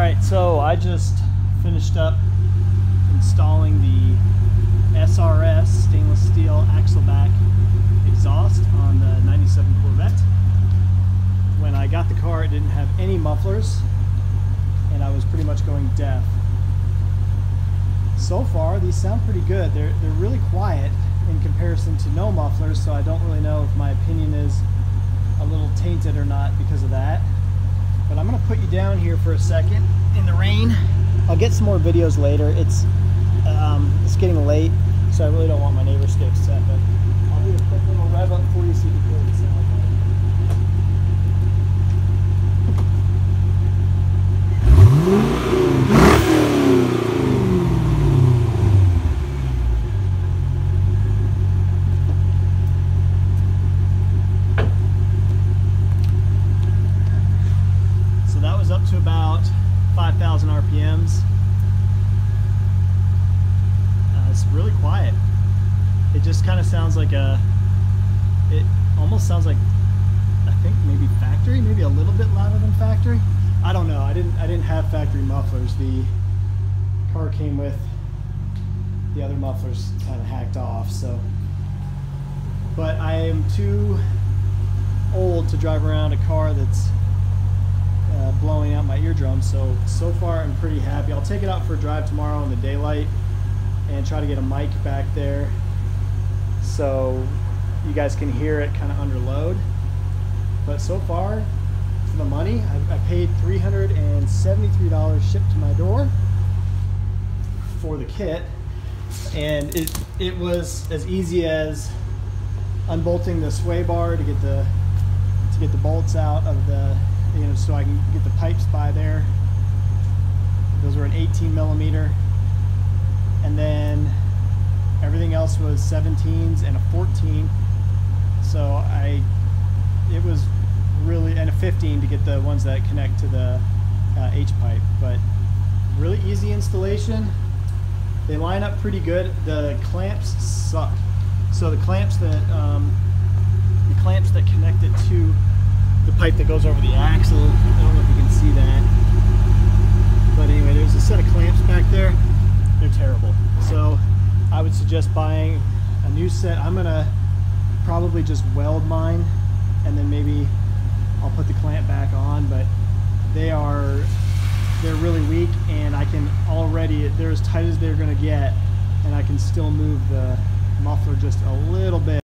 Alright, so I just finished up installing the SRS stainless steel axleback exhaust on the 97 Corvette. When I got the car, it didn't have any mufflers and I was pretty much going deaf. So far these sound pretty good. They're really quiet in comparison to no mufflers, so I don't really know if my opinion is a little tainted or not because of that. But I'm going to put you down here for a second in the rain. I'll get some more videos later. It's getting late, so I really don't want my neighbors to get upset, but I'll do a quick little rev up for you so you can hear the sound. Up to about 5,000 RPMs. It's really quiet. It just kind of sounds like it almost sounds like, I think maybe factory, maybe a little bit louder than factory. I don't know. I didn't have factory mufflers. The car came with the other mufflers kind of hacked off. So, but I am too old to drive around a car that's blowing out my eardrums, so far I'm pretty happy. I'll take it out for a drive tomorrow in the daylight and try to get a mic back there so you guys can hear it kind of under load. But so far, for the money, I paid $373 shipped to my door for the kit, and it was as easy as unbolting the sway bar to get the bolts out of the, you know, so I can get the pipes by there. Those were an 18 millimeter, and then everything else was 17s and a 14. So it was really, and a 15 to get the ones that connect to the H pipe. But really easy installation. They line up pretty good. The clamps suck. So the clamps that connect it to the pipe that goes over the axle, I don't know if you can see that, but anyway, there's a set of clamps back there. They're terrible. So I would suggest buying a new set. I'm gonna probably just weld mine and then maybe I'll put the clamp back on, but they're really weak, and I can already, they're as tight as they're gonna get, and I can still move the muffler just a little bit.